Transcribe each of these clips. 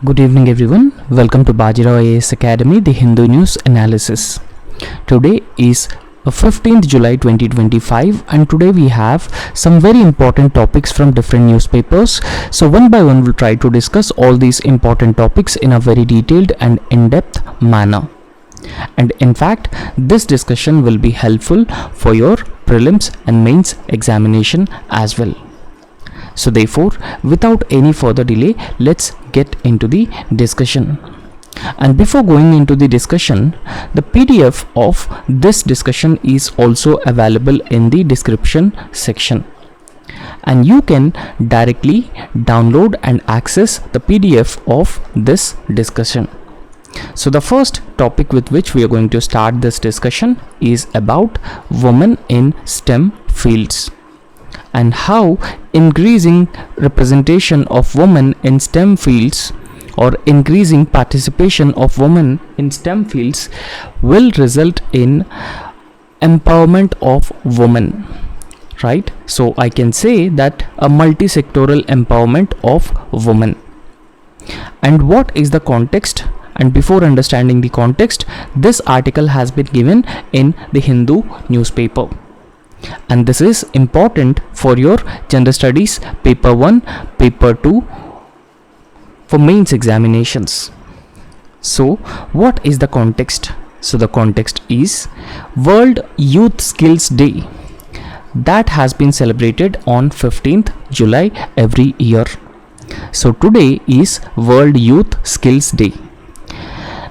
Good evening everyone. Welcome to Bajirao IAS Academy, the Hindu News Analysis. Today is 15th July 2025 and today we have some very important topics from different newspapers. So one by one we'll try to discuss all these important topics in a very detailed and in-depth manner. And in fact, this discussion will be helpful for your prelims and mains examination as well. So therefore, without any further delay, let's get into the discussion. And before going into the discussion, the PDF of this discussion is also available in the description section. And you can directly download and access the PDF of this discussion. So the first topic with which we are going to start this discussion is about women in STEM fields, and how increasing representation of women in STEM fields or increasing participation of women in STEM fields will result in empowerment of women, right? So I can say that a multi-sectoral empowerment of women. And what is the context? And before understanding the context, this article has been given in the Hindu newspaper. And this is important for your General Studies Paper 1, Paper 2 for mains examinations. So what is the context? So the context is World Youth Skills Day that has been celebrated on 15th July every year. So today is World Youth Skills Day.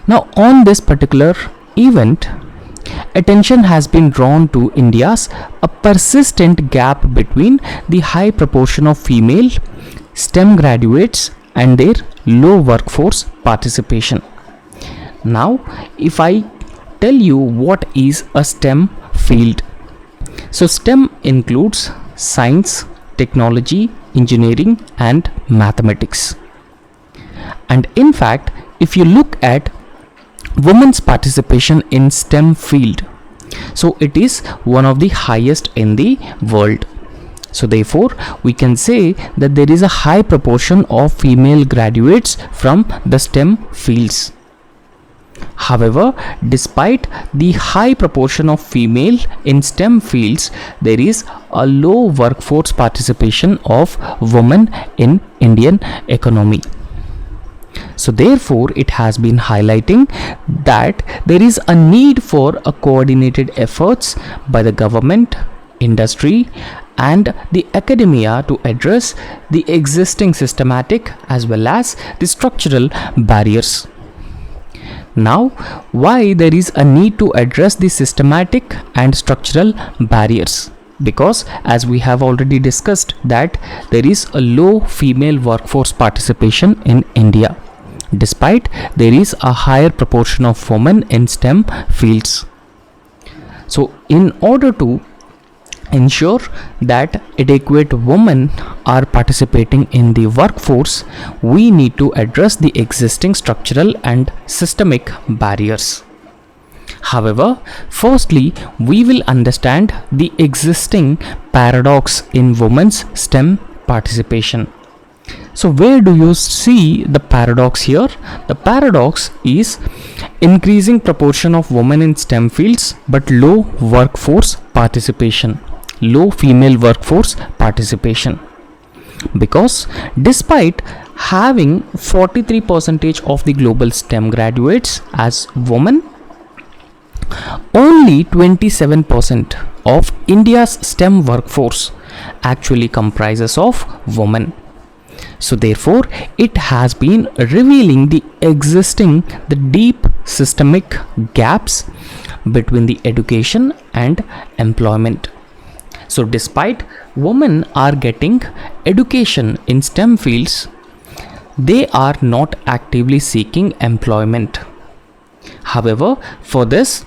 Now on this particular event, attention has been drawn to India's a persistent gap between the high proportion of female STEM graduates and their low workforce participation. Now, if I tell you what is a STEM field, so STEM includes science, technology, engineering, and mathematics. And in fact, if you look at women's participation in STEM field, so it is one of the highest in the world. So therefore we can say that there is a high proportion of female graduates from the STEM fields. However, despite the high proportion of female in STEM fields, there is a low workforce participation of women in Indian economy. So therefore it has been highlighting that there is a need for a coordinated efforts by the government, industry and the academia to address the existing systematic as well as the structural barriers. Now, why there is a need to address the systematic and structural barriers? Because as we have already discussed that there is a low female workforce participation in India, despite there is a higher proportion of women in STEM fields. So in order to ensure that adequate women are participating in the workforce, we need to address the existing structural and systemic barriers. However, firstly, we will understand the existing paradox in women's STEM participation. So where do you see the paradox here? The paradox is increasing proportion of women in STEM fields but low workforce participation, low female workforce participation. Because despite having 43% of the global STEM graduates as women, only 27% of India's STEM workforce actually comprises of women. So therefore it has been revealing the deep systemic gaps between the education and employment. So despite women are getting education in STEM fields, they are not actively seeking employment. However, for this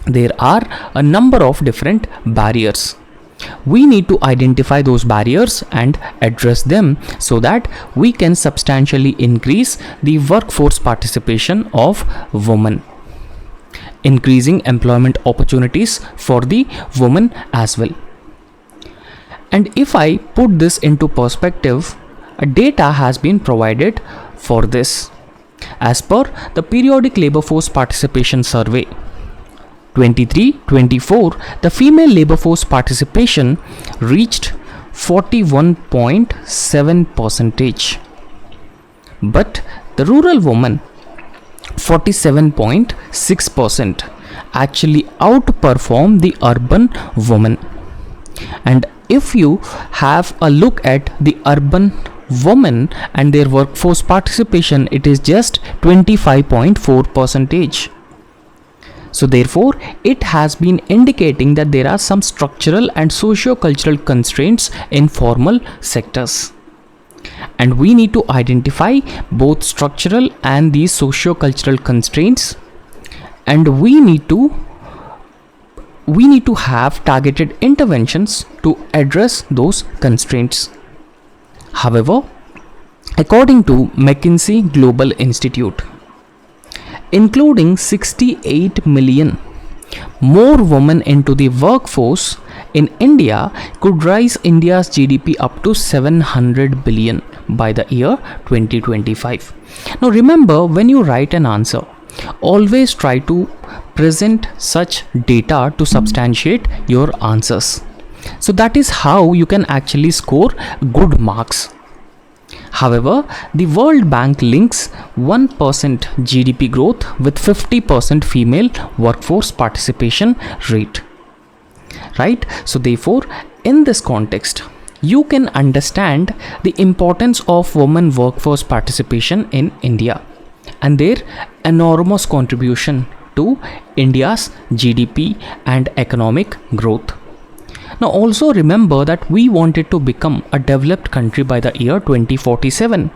there are a number of different barriers. We need to identify those barriers and address them so that we can substantially increase the workforce participation of women, increasing employment opportunities for the women as well. And if I put this into perspective, data has been provided for this. As per the periodic labor force participation survey 23-24, the female labor force participation reached 41.7%, but the rural woman 47.6% actually outperform the urban woman. And if you have a look at the urban women and their workforce participation, it is just 25.4%. So therefore, it has been indicating that there are some structural and socio-cultural constraints in formal sectors. And we need to identify both structural and these socio-cultural constraints, and we need to have targeted interventions to address those constraints. However, according to McKinsey Global Institute, including 68 million more women into the workforce in India could raise India's GDP up to 700 billion by the year 2025. Now remember, when you write an answer, always try to present such data to substantiate your answers. So that is how you can actually score good marks. However, the World Bank links 1% GDP growth with 50% female workforce participation rate. Right? So therefore, in this context, you can understand the importance of women workforce participation in India and their enormous contribution to India's GDP and economic growth. Now also remember that we wanted to become a developed country by the year 2047.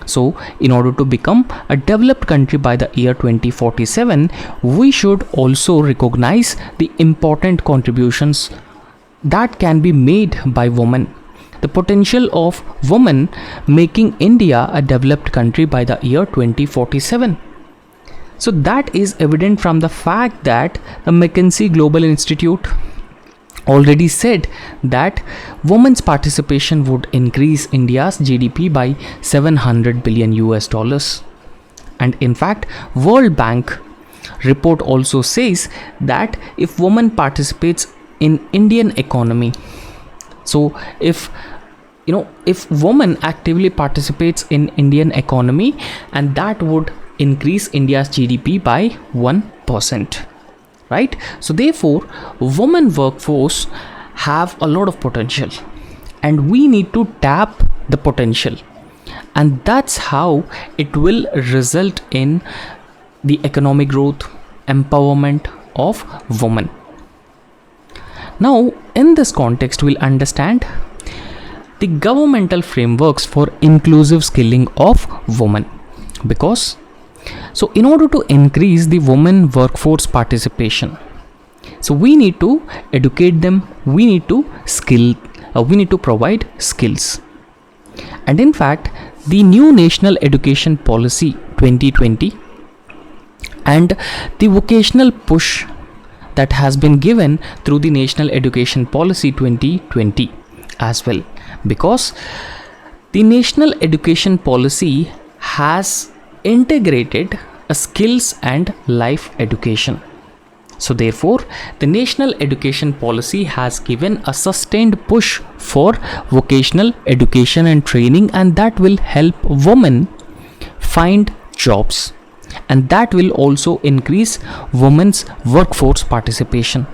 So in order to become a developed country by the year 2047, we should also recognize the important contributions that can be made by women. The potential of women making India a developed country by the year 2047. So that is evident from the fact that the McKinsey Global Institute already said that women's participation would increase India's GDP by 700 billion US dollars. And in fact, World Bank report also says that if women participates in Indian economy, so if women actively participates in Indian economy, and that would increase India's GDP by 1%. Right? So therefore, women workforce have a lot of potential and we need to tap the potential, and that's how it will result in the economic growth, empowerment of women. Now in this context, we'll understand the governmental frameworks for inclusive skilling of women, because so in order to increase the women workforce participation, so we need to educate them, we need to provide skills. And in fact, the new National Education Policy 2020 and the vocational push that has been given through the National Education Policy 2020 as well, because the National Education Policy has integrated a skills and life education. So therefore, the National Education Policy has given a sustained push for vocational education and training, and that will help women find jobs, and that will also increase women's workforce participation.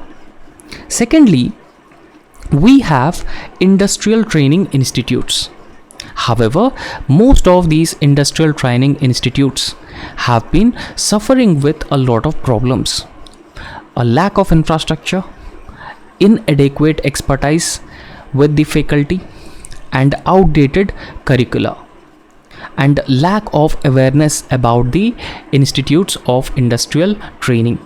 Secondly, we have industrial training institutes. However, most of these industrial training institutes have been suffering with a lot of problems. A lack of infrastructure, inadequate expertise with the faculty, and outdated curricula, and lack of awareness about the institutes of industrial training.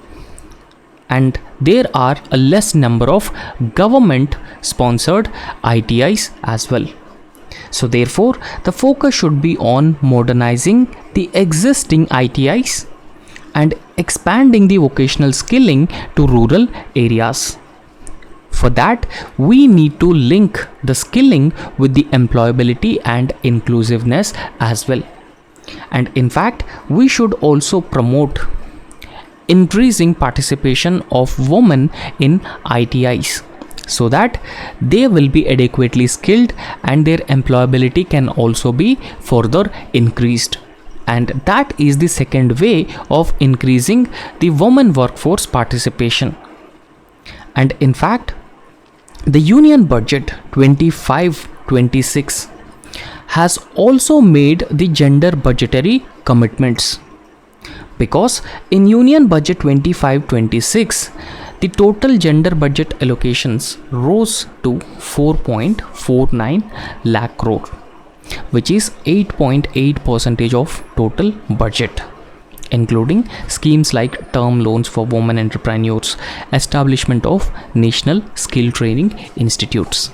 And there are a less number of government sponsored ITIs as well. So therefore, the focus should be on modernizing the existing ITIs and expanding the vocational skilling to rural areas. For that, we need to link the skilling with the employability and inclusiveness as well. And in fact, we should also promote increasing participation of women in ITIs so that they will be adequately skilled and their employability can also be further increased. And that is the second way of increasing the women workforce participation. And in fact, the Union Budget 25-26 has also made the gender budgetary commitments, because in Union Budget 25-26 the total gender budget allocations rose to 4.49 lakh crore, which is 8.8% of total budget, including schemes like term loans for women entrepreneurs, establishment of national skill training institutes.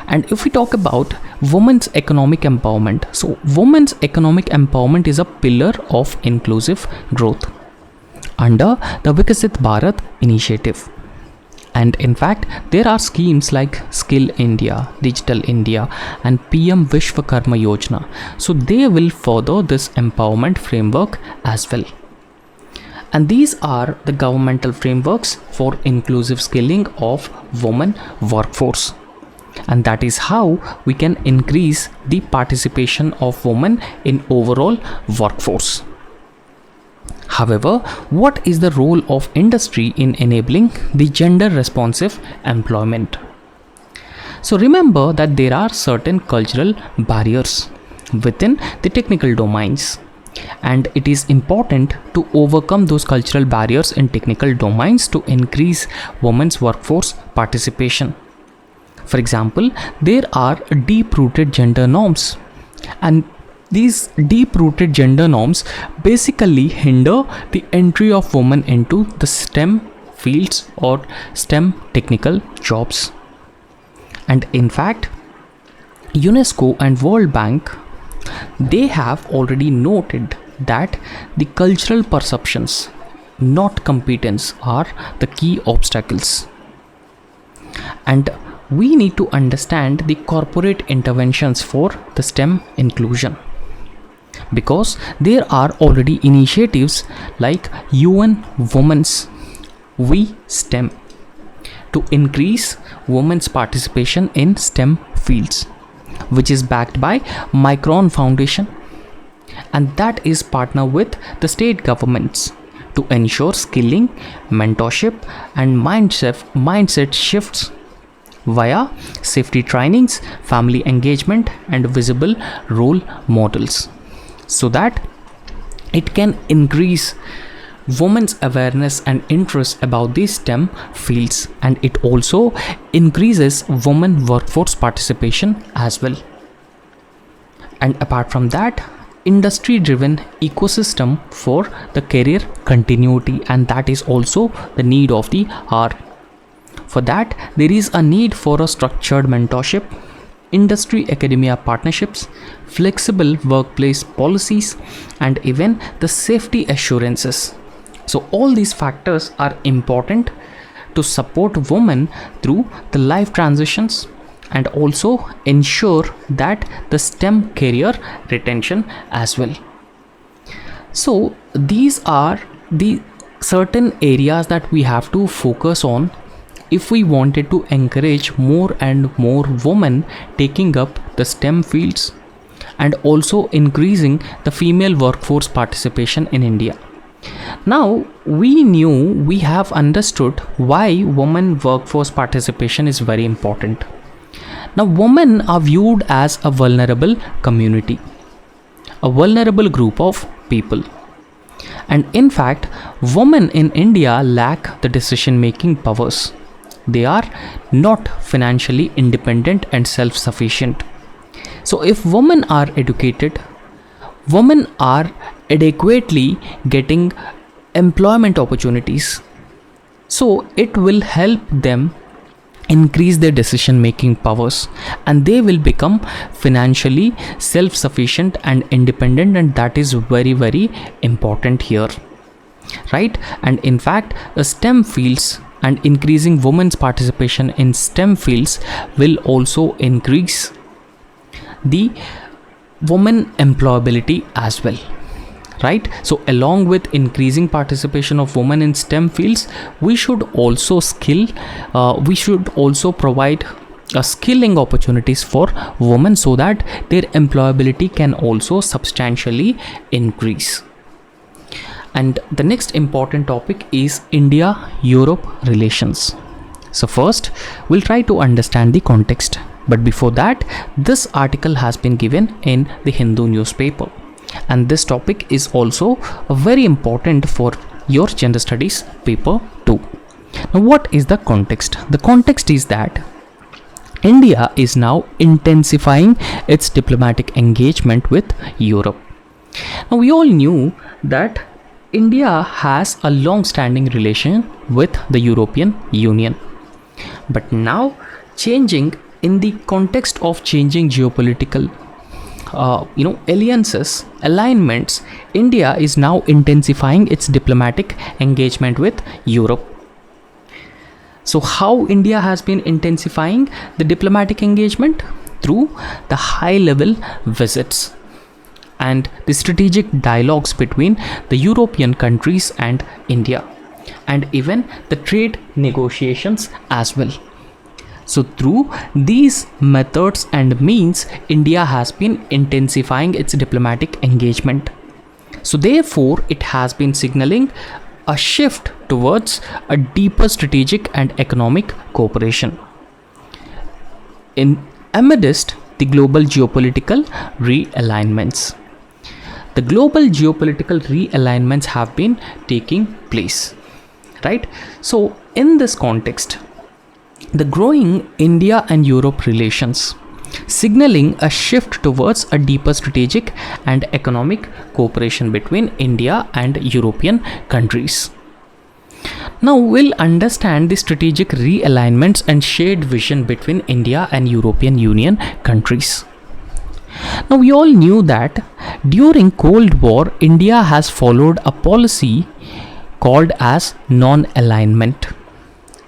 And if we talk about women's economic empowerment, so women's economic empowerment is a pillar of inclusive growth under the Vikasit Bharat initiative. And in fact, there are schemes like Skill India, Digital India and PM Vishwakarma Yojana. So they will further this empowerment framework as well. And these are the governmental frameworks for inclusive skilling of women workforce. And that is how we can increase the participation of women in overall workforce. However, what is the role of industry in enabling the gender responsive employment? So remember that there are certain cultural barriers within the technical domains, and it is important to overcome those cultural barriers in technical domains to increase women's workforce participation. For example, there are deep-rooted gender norms, and these deep-rooted gender norms basically hinder the entry of women into the STEM fields or STEM technical jobs. And in fact, UNESCO and World Bank, they have already noted that the cultural perceptions, not competence, are the key obstacles. And we need to understand the corporate interventions for the STEM inclusion, because there are already initiatives like UN Women's We STEM to increase women's participation in STEM fields, which is backed by Micron Foundation, and that is partner with the state governments to ensure skilling, mentorship and mindset shifts via safety trainings, family engagement and visible role models, so that it can increase women's awareness and interest about these STEM fields, and it also increases women workforce participation as well. And apart from that, industry driven ecosystem for the career continuity, and that is also the need of the hour. For that, there is a need for a structured mentorship, industry academia partnerships, flexible workplace policies, and even the safety assurances. So all these factors are important to support women through the life transitions and also ensure that the STEM career retention as well. So these are the certain areas that we have to focus on if we wanted to encourage more and more women taking up the STEM fields and also increasing the female workforce participation in India. Now, we have understood why women workforce participation is very important. Now, women are viewed as a vulnerable community, a vulnerable group of people. And in fact, women in India lack the decision-making powers. They are not financially independent and self-sufficient. So if women are educated, women are adequately getting employment opportunities, so it will help them increase their decision making powers and they will become financially self-sufficient and independent, and that is very, very important here, right? And in fact, the STEM fields and increasing women's participation in STEM fields will also increase the women employability as well, right? So along with increasing participation of women in STEM fields, we should also provide skilling opportunities for women so that their employability can also substantially increase. And the next important topic is India-Europe relations. So first, we'll try to understand the context. But before that, this article has been given in the Hindu newspaper. And this topic is also very important for your gender studies paper 2. Now, what is the context? The context is that India is now intensifying its diplomatic engagement with Europe. Now, we all knew that India has a long-standing relation with the European Union. But now, changing in the context of changing geopolitical alignments, India is now intensifying its diplomatic engagement with Europe. So how India has been intensifying the diplomatic engagement? Through the high-level visits and the strategic dialogues between the European countries and India, and even the trade negotiations as well. So through these methods and means, India has been intensifying its diplomatic engagement. So therefore, it has been signaling a shift towards a deeper strategic and economic cooperation amidst the global geopolitical realignments. The global geopolitical realignments have been taking place, right? So in this context, the growing India and Europe relations signaling a shift towards a deeper strategic and economic cooperation between India and European countries. Now we'll understand the strategic realignments and shared vision between India and European Union countries. Now we all knew that during Cold War, India has followed a policy called as non-alignment.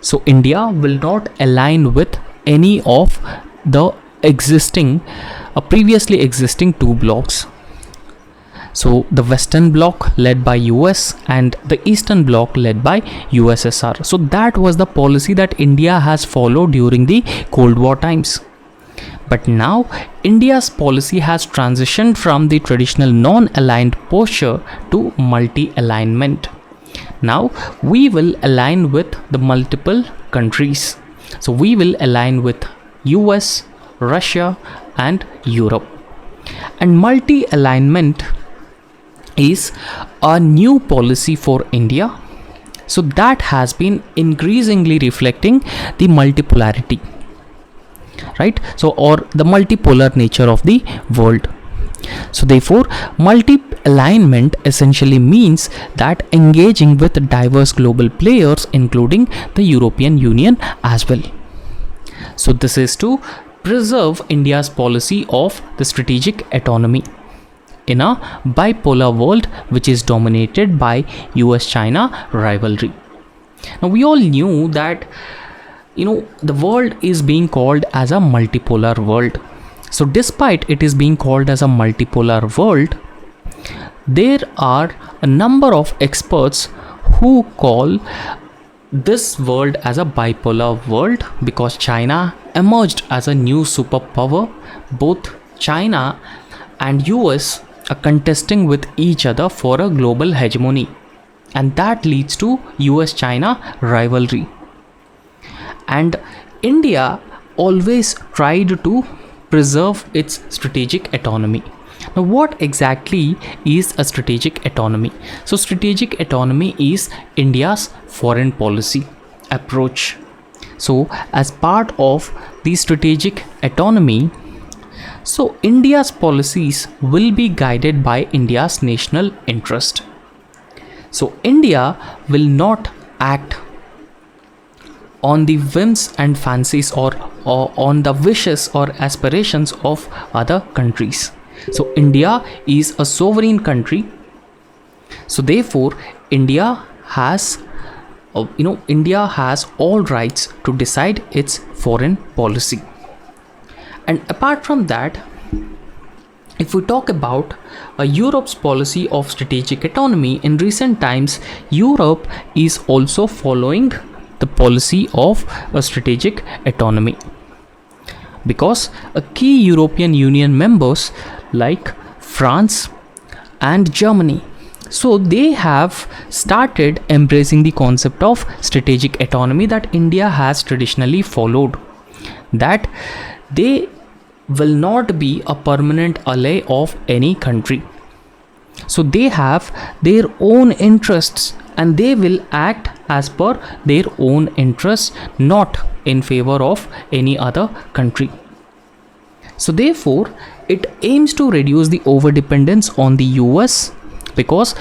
So India will not align with any of the previously existing two blocks. So the Western bloc led by US and the Eastern bloc led by USSR. So that was the policy that India has followed during the Cold War times. But now India's policy has transitioned from the traditional non-aligned posture to multi-alignment. Now we will align with the multiple countries. So we will align with US, Russia and Europe. And multi-alignment is a new policy for India. So that has been increasingly reflecting the multipolarity, right? So or the multipolar nature of the world. So therefore, multi-alignment essentially means that engaging with diverse global players, including the European Union as well. So this is to preserve India's policy of the strategic autonomy in a bipolar world which is dominated by US-China rivalry. Now we all knew that the world is being called as a multipolar world. So despite it is being called as a multipolar world, there are a number of experts who call this world as a bipolar world because China emerged as a new superpower. Both China and US are contesting with each other for a global hegemony, and that leads to US-China rivalry. And India always tried to preserve its strategic autonomy. Now what exactly is a strategic autonomy? So strategic autonomy is India's foreign policy approach. So as part of the strategic autonomy, so India's policies will be guided by India's national interest. So India will not act on the whims and fancies or on the wishes or aspirations of other countries. So India is a sovereign country. So therefore India has all rights to decide its foreign policy. And apart from that, if we talk about Europe's policy of strategic autonomy, in recent times, Europe is also following the policy of a strategic autonomy, because a key European Union members like France and Germany, so they have started embracing the concept of strategic autonomy that India has traditionally followed, that they will not be a permanent ally of any country. So they have their own interests and they will act as per their own interests, not in favor of any other country. So therefore, it aims to reduce the overdependence on the US, because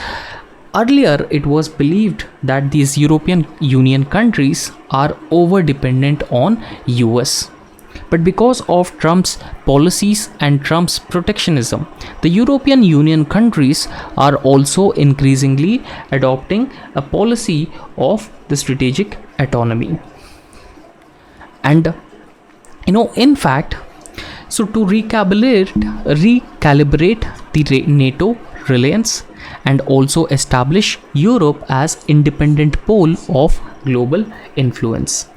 earlier it was believed that these European Union countries are over dependent on US. But because of Trump's policies and Trump's protectionism, the European Union countries are also increasingly adopting a policy of the strategic autonomy. And in fact, so to recalibrate the NATO reliance and also establish Europe as independent pole of global influence,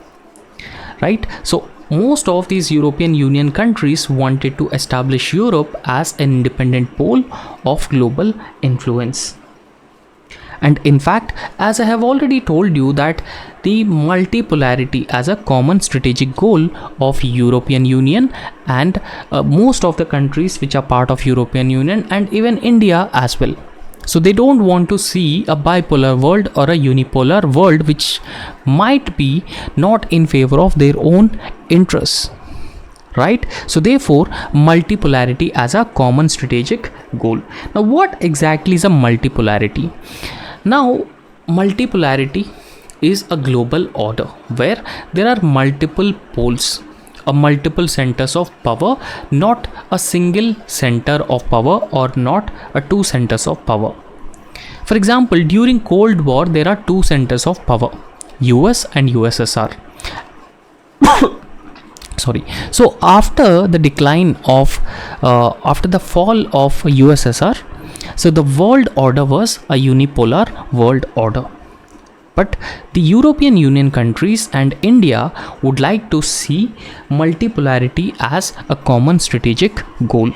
right? So most of these European Union countries wanted to establish Europe as an independent pole of global influence. And in fact, as I have already told you, that the multipolarity as a common strategic goal of European Union and most of the countries which are part of European Union and even India as well. So they don't want to see a bipolar world or a unipolar world which might be not in favor of their own interests, right? So therefore, multipolarity as a common strategic goal. Now, what exactly is a multipolarity? Now, multipolarity is a global order where there are multiple poles, multiple centers of power, not a single center of power or not a two centers of power. For example, during Cold War, there are two centers of power, US and USSR. Sorry. So after the decline of, after the fall of USSR, so the world order was a unipolar world order. But the European Union countries and India would like to see multipolarity as a common strategic goal.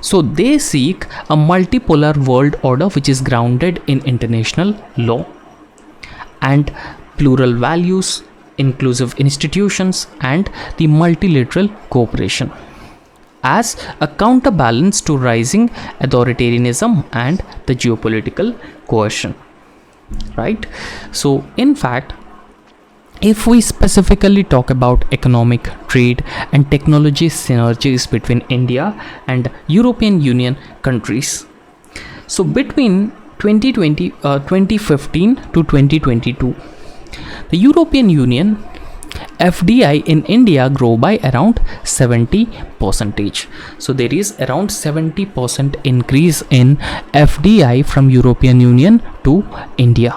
So they seek a multipolar world order which is grounded in international law and plural values, inclusive institutions, and the multilateral cooperation as a counterbalance to rising authoritarianism and the geopolitical coercion. Right? So in fact, if we specifically talk about economic, trade and technology synergies between India and European Union countries, so between 2015 to 2022, the European Union FDI in India grow by around 70%. So there is around 70% increase in FDI from European Union to India,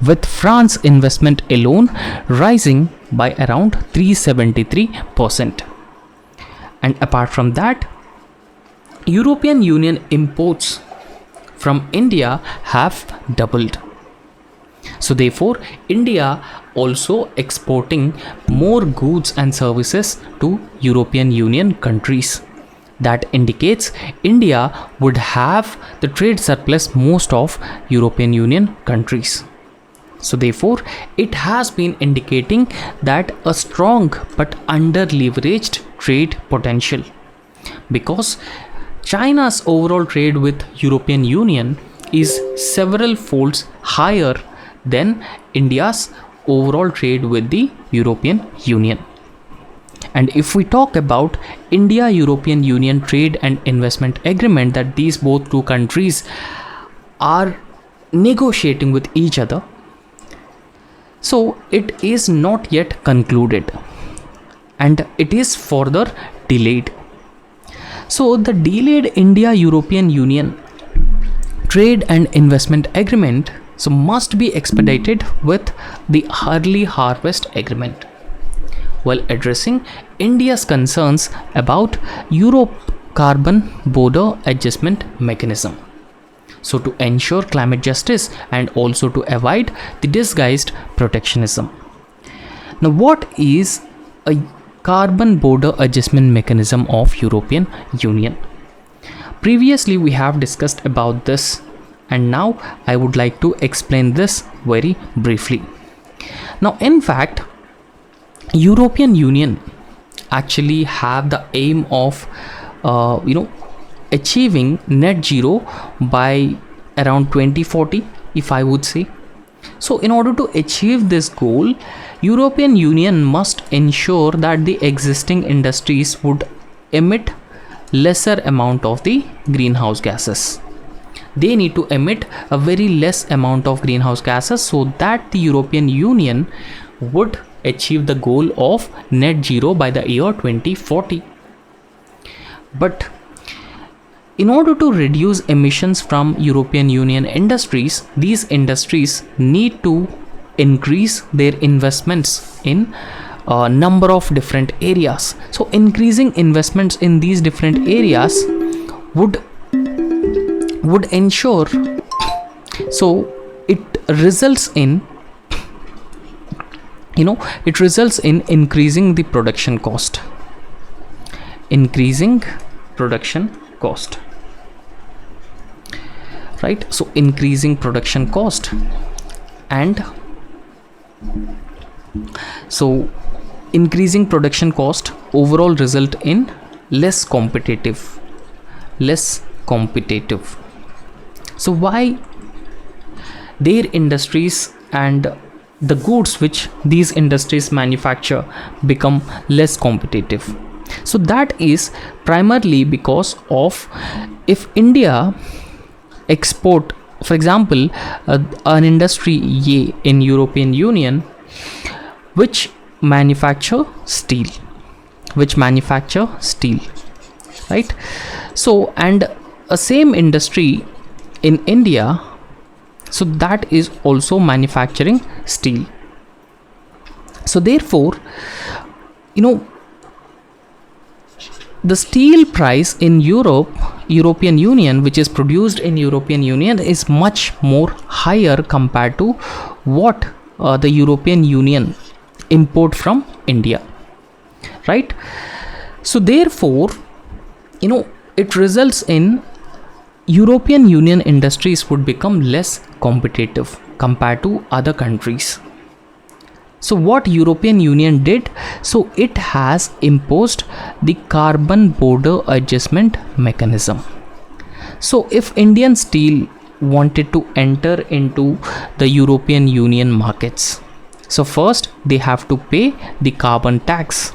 with France investment alone rising by around 373%. And apart from that, European Union imports from India have doubled. So therefore, India also exporting more goods and services to European Union countries. That indicates India would have the trade surplus most of European Union countries. So therefore, it has been indicating that a strong but under leveraged trade potential, because China's overall trade with European Union is several folds higher than India's overall trade with the European Union. And if we talk about India-European Union Trade and Investment Agreement that these both two countries are negotiating with each other, so it is not yet concluded and it is further delayed. So the delayed India-European Union Trade and Investment Agreement so must be expedited with the early harvest agreement, while addressing India's concerns about Europe carbon border adjustment mechanism. So to ensure climate justice and also to avoid the disguised protectionism. Now, what is a carbon border adjustment mechanism of European Union? Previously we have discussed about this, and now I would like to explain this very briefly. Now, in fact, European Union actually have the aim of achieving net zero by around 2040, if I would say. So in order to achieve this goal, European Union must ensure that the existing industries would emit lesser amount of the greenhouse gases. They need to emit a very less amount of greenhouse gases so that the European Union would achieve the goal of net zero by the year 2040. But in order to reduce emissions from European Union industries, these industries need to increase their investments in a number of different areas. So increasing investments in these different areas would ensure, so it results in increasing the production cost, right? So increasing production cost, and so increasing production cost overall result in less competitive. So why their industries and the goods which these industries manufacture become less competitive? So that is primarily because of, if India export, for example, an industry A in European Union which manufacture steel, right? So, and a same industry in India, so that is also manufacturing steel. So therefore, the steel price in European Union, which is produced in European Union, is much more higher compared to what the European Union import from India, right? So therefore, it results in European Union industries would become less competitive compared to other countries. So what European Union did, so it has imposed the carbon border adjustment mechanism. So if Indian steel wanted to enter into the European Union markets, so first they have to pay the carbon tax.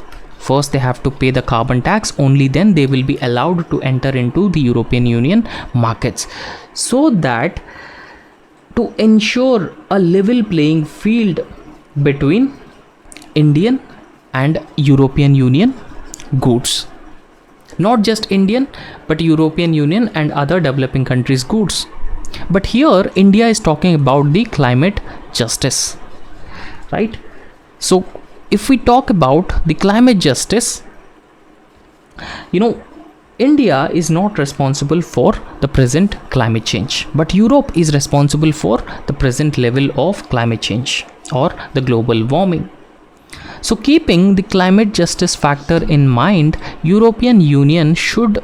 Only then they will be allowed to enter into the European Union markets, so that to ensure a level playing field between Indian and European Union goods, not just Indian but European Union and other developing countries goods. But here India is talking about the climate justice, right? So if we talk about the climate justice, India is not responsible for the present climate change, but Europe is responsible for the present level of climate change or the global warming. So keeping the climate justice factor in mind, European Union should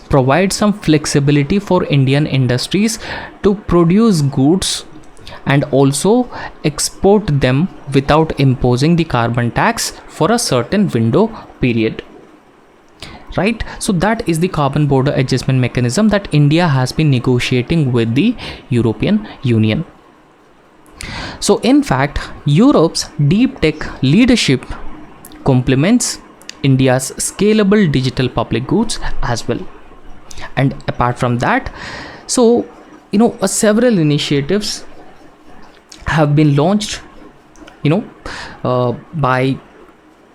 provide some flexibility for Indian industries to produce goods and also export them without imposing the carbon tax for a certain window period, right? So that is the carbon border adjustment mechanism that India has been negotiating with the European Union. So in fact, Europe's deep tech leadership complements India's scalable digital public goods as well. And apart from that, so several initiatives have been launched by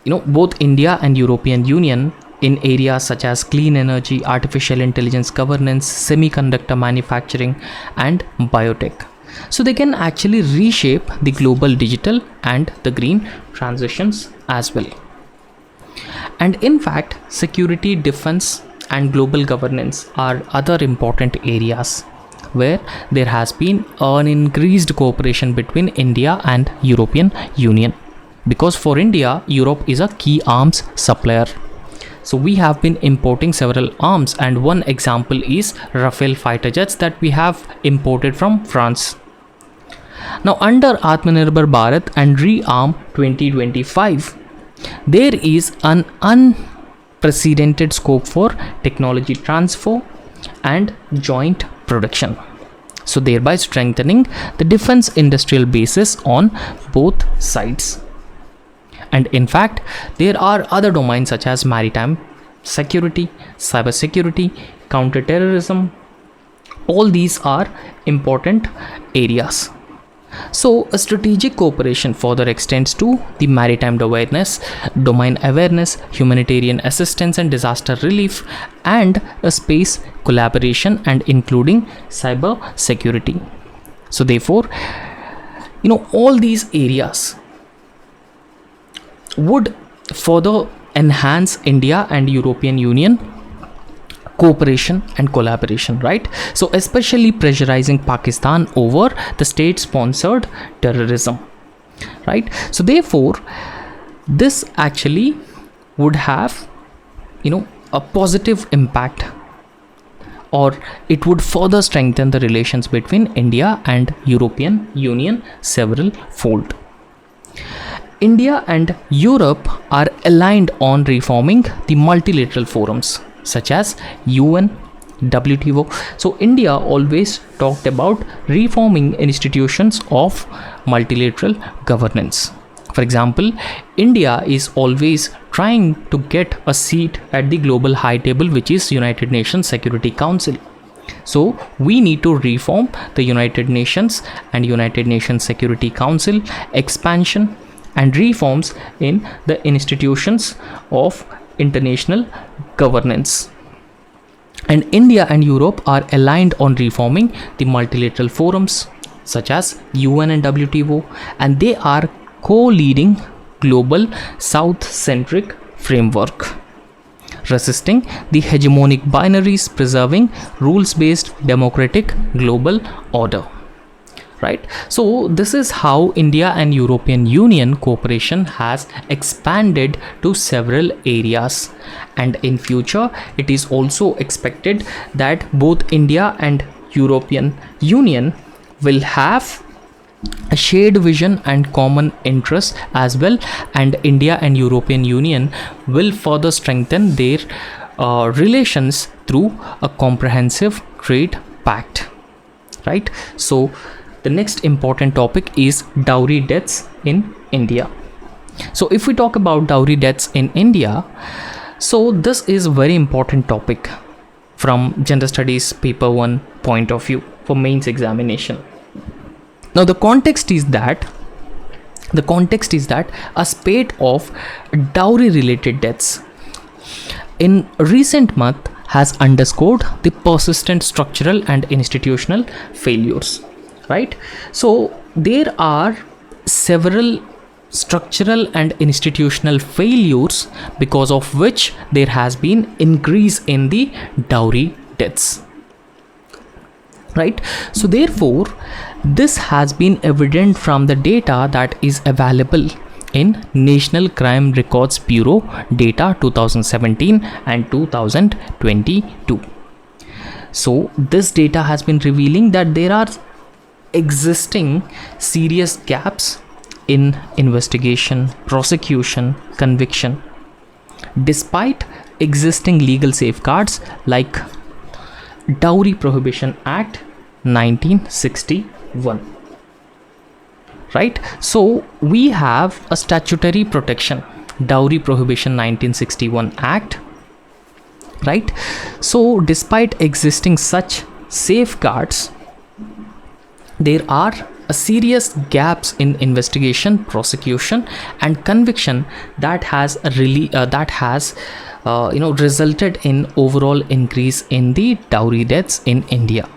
both India and European Union in areas such as clean energy, artificial intelligence, governance, semiconductor manufacturing and biotech. So they can actually reshape the global digital and the green transitions as well. And in fact, security, defense and global governance are other important areas where there has been an increased cooperation between India and European Union, because for India, Europe is a key arms supplier. So we have been importing several arms, and one example is Rafale fighter jets that we have imported from France. Now under Atmanirbhar Bharat and Rearm 2025, there is an unprecedented scope for technology transfer and joint production, so thereby strengthening the defense industrial bases on both sides. And in fact, there are other domains such as maritime security, cyber security, counter-terrorism. All these are important areas. So a strategic cooperation further extends to the maritime domain awareness, humanitarian assistance and disaster relief, and a space collaboration, and including cyber security. So therefore, all these areas would further enhance India and European Union cooperation and collaboration, right? So especially pressurizing Pakistan over the state sponsored terrorism, right? So therefore, this actually would have a positive impact, or it would further strengthen the relations between India and European Union several fold. India and Europe are aligned on reforming the multilateral forums such as UN, WTO. So India always talked about reforming institutions of multilateral governance. For example, India is always trying to get a seat at the global high table, which is United Nations Security Council. So we need to reform the United Nations and United Nations Security Council, expansion and reforms in the institutions of international governance. And India and Europe are aligned on reforming the multilateral forums such as UN and WTO, and they are co-leading global South-centric framework, resisting the hegemonic binaries, preserving rules-based democratic global order. Right, so this is how India and European Union cooperation has expanded to several areas, and in future it is also expected that both India and European Union will have a shared vision and common interests as well, and India and European Union will further strengthen their relations through a comprehensive trade pact, right? So the next important topic is dowry deaths in India. So if we talk about dowry deaths in India, so this is a very important topic from Gender Studies paper 1 point of view for mains examination. Now the context is that a spate of dowry related deaths in recent month has underscored the persistent structural and institutional failures, right? So there are several structural and institutional failures because of which there has been increase in the dowry deaths, right? So therefore this has been evident from the data that is available in National Crime Records Bureau data 2017 and 2022. So this data has been revealing that there are existing serious gaps in investigation, prosecution, conviction, despite existing legal safeguards like Dowry Prohibition Act 1961, right? So we have a statutory protection, Dowry Prohibition 1961 Act, right? So despite existing such safeguards, there are a serious gaps in investigation, prosecution and conviction that has resulted in overall increase in the dowry deaths in India.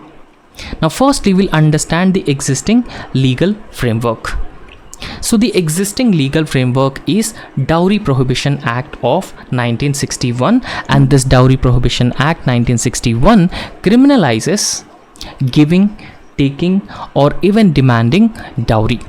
Now firstly we'll understand the existing legal framework. So the existing legal framework is Dowry Prohibition Act of 1961, and this Dowry Prohibition Act 1961 criminalizes giving, taking, or even demanding dowry,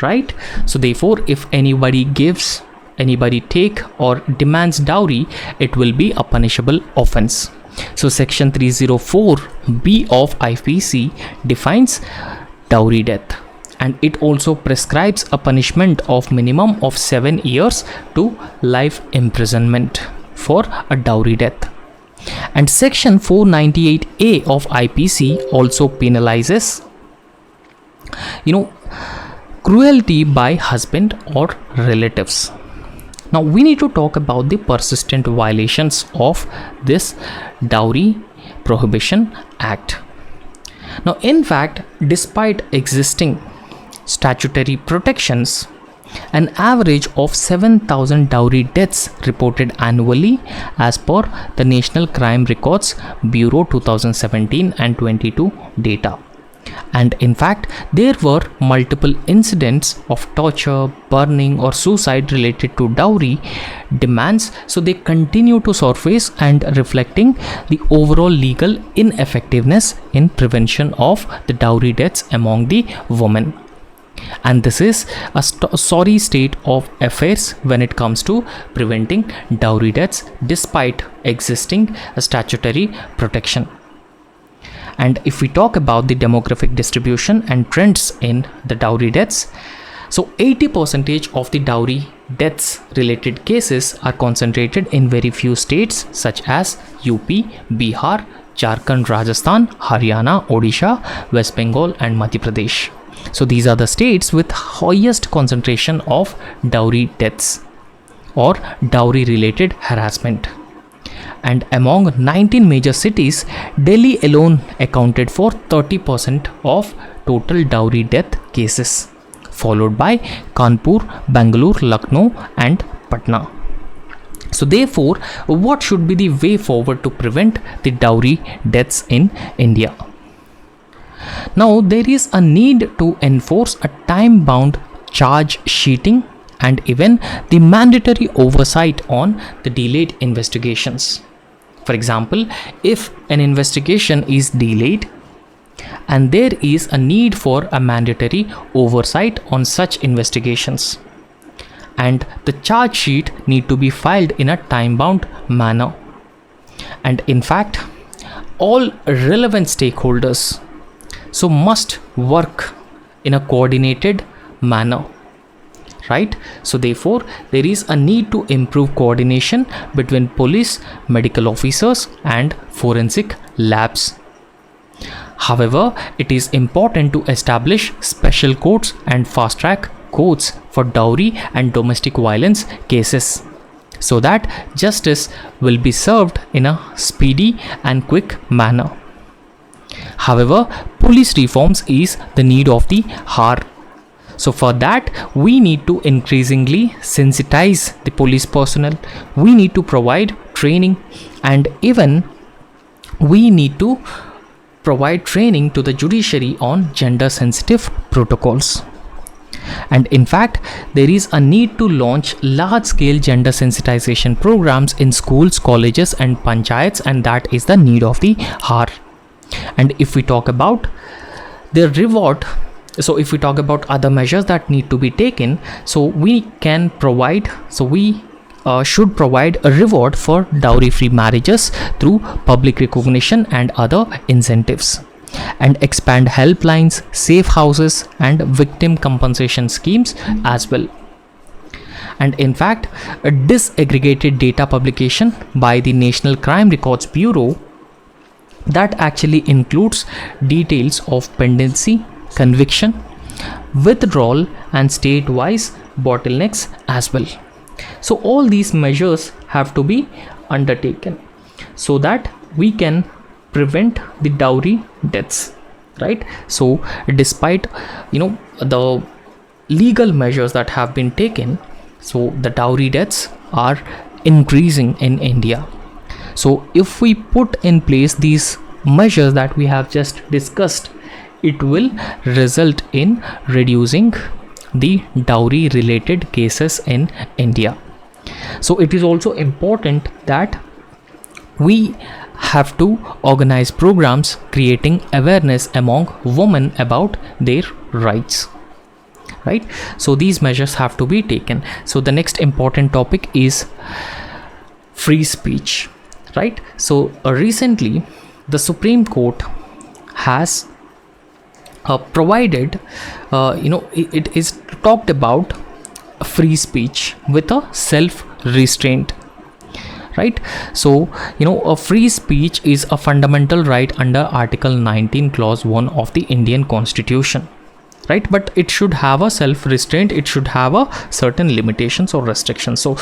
right? So therefore, if anybody gives, anybody take or demands dowry, it will be a punishable offense. So section 304B of IPC defines dowry death, and it also prescribes a punishment of minimum of 7 years to life imprisonment for a dowry death. And section 498A of IPC also penalizes cruelty by husband or relatives. Now we need to talk about the persistent violations of this Dowry Prohibition Act. Now in fact, despite existing statutory protections, an average of 7,000 dowry deaths reported annually as per the National Crime Records Bureau 2017 and 22 data. And in fact, there were multiple incidents of torture, burning, or suicide related to dowry demands, so they continue to surface and reflecting the overall legal ineffectiveness in prevention of the dowry deaths among the women. And this is a sorry state of affairs when it comes to preventing dowry deaths despite existing statutory protection. And if we talk about the demographic distribution and trends in the dowry deaths, so 80% of the dowry deaths related cases are concentrated in very few states such as UP, Bihar, Jharkhand, Rajasthan, Haryana, Odisha, West Bengal, and Madhya Pradesh. So these are the states with highest concentration of dowry deaths or dowry related harassment. And among 19 major cities, Delhi alone accounted for 30% of total dowry death cases, followed by Kanpur, Bangalore, Lucknow, and Patna. So therefore, what should be the way forward to prevent the dowry deaths in India? Now, there is a need to enforce a time-bound charge sheeting and even the mandatory oversight on the delayed investigations. For example, if an investigation is delayed and there is a need for a mandatory oversight on such investigations, and the charge sheet need to be filed in a time-bound manner. And in fact, all relevant stakeholders so must work in a coordinated manner, right? So therefore, there is a need to improve coordination between police, medical officers, and forensic labs. However, it is important to establish special courts and fast-track courts for dowry and domestic violence cases, so that justice will be served in a speedy and quick manner. However, police reforms is the need of the hour. So for that, we need to increasingly sensitize the police personnel. We need to provide training, and even we need to provide training to the judiciary on gender sensitive protocols. And in fact, there is a need to launch large scale gender sensitization programs in schools, colleges, and panchayats, and that is the need of the hour. And if we talk about the reward, so if we talk about other measures that need to be taken, so we can provide, so we should provide a reward for dowry free marriages through public recognition and other incentives, and expand helplines, safe houses, and victim compensation schemes as well. And in fact, a disaggregated data publication by the National Crime Records Bureau that actually includes details of pendency, conviction, withdrawal, and state-wise bottlenecks as well. So all these measures have to be undertaken so that we can prevent the dowry deaths, right? So despite the legal measures that have been taken, so the dowry deaths are increasing in India. So if we put in place these measures that we have just discussed, it will result in reducing the dowry related cases in India. So it is also important that we have to organize programs creating awareness among women about their rights, right? So these measures have to be taken. So the next important topic is free speech, right? So recently the Supreme Court has provided it is talked about free speech with a self restraint, right? So a free speech is a fundamental right under Article 19 clause 1 of the Indian Constitution, right? But it should have a self restraint, it should have a certain limitations or restrictions. So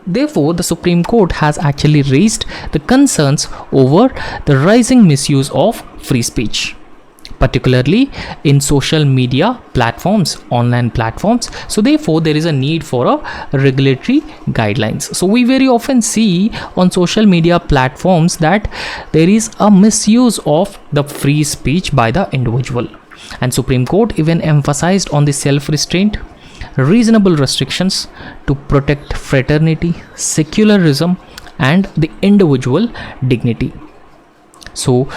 therefore the Supreme Court has actually raised the concerns over the rising misuse of free speech, particularly in social media platforms, online platforms. So therefore there is a need for a regulatory guidelines. So we very often see on social media platforms that there is a misuse of the free speech by the individual, and Supreme Court even emphasized on the self-restraint, reasonable restrictions to protect fraternity, secularism and the individual dignity. So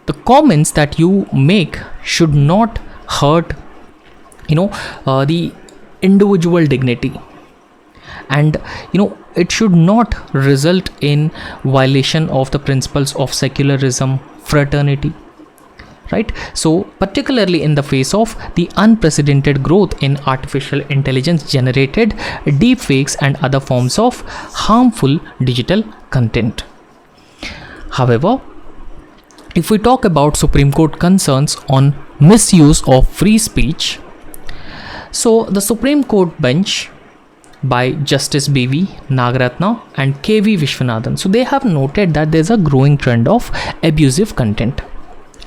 the comments that you make should not hurt the individual dignity, and it should not result in violation of the principles of secularism, fraternity, right? So particularly in the face of the unprecedented growth in artificial intelligence generated deepfakes and other forms of harmful digital content. However, if we talk about Supreme Court concerns on misuse of free speech, so the Supreme Court bench by Justice B.V. Nagaratna and K.V. Vishwanathan, so they have noted that there's a growing trend of abusive content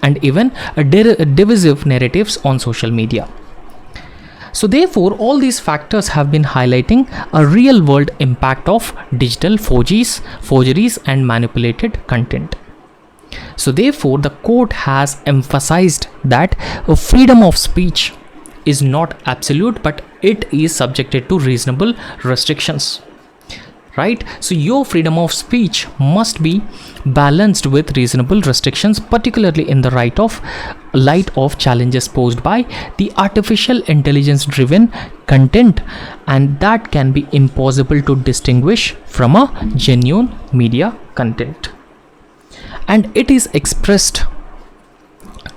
and even divisive narratives on social media. So therefore all these factors have been highlighting a real world impact of digital forgeries and manipulated content. So therefore the court has emphasized that freedom of speech is not absolute, but it is subjected to reasonable restrictions, right? So your freedom of speech must be balanced with reasonable restrictions, particularly in the light of challenges posed by the artificial intelligence driven content, and that can be impossible to distinguish from a genuine media content. And it is expressed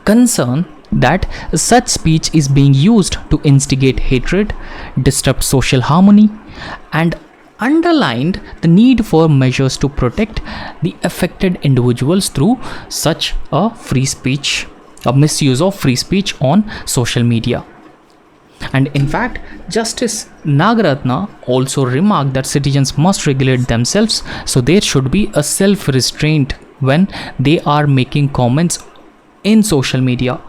concern that such speech is being used to instigate hatred, disrupt social harmony, and underlined the need for measures to protect the affected individuals through such a misuse of free speech on social media. And in fact, Justice Nagaratna also remarked that citizens must regulate themselves, so there should be a self-restraint when they are making comments in social media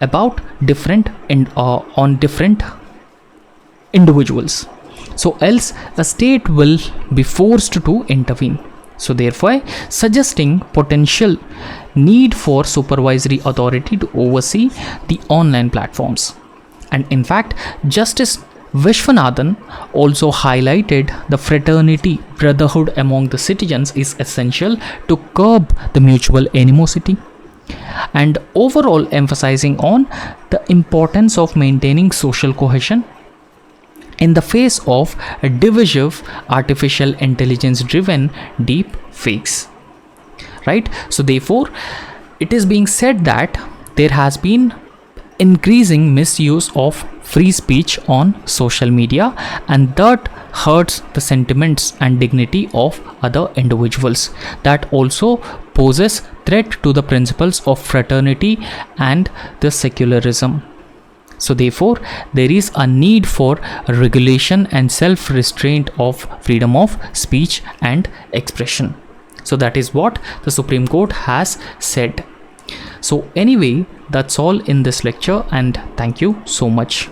about different individuals. So else the state will be forced to intervene. So therefore suggesting potential need for supervisory authority to oversee the online platforms. And in fact, Justice Vishwanathan also highlighted the fraternity, brotherhood among the citizens is essential to curb the mutual animosity, and overall emphasizing on the importance of maintaining social cohesion in the face of divisive artificial intelligence driven deep fakes, right? So therefore it is being said that there has been increasing misuse of free speech on social media, and that hurts the sentiments and dignity of other individuals. That also poses threat to the principles of fraternity and the secularism. So therefore there is a need for regulation and self-restraint of freedom of speech and expression. So that is what the Supreme Court has said. So anyway, that's all in this lecture, and thank you so much.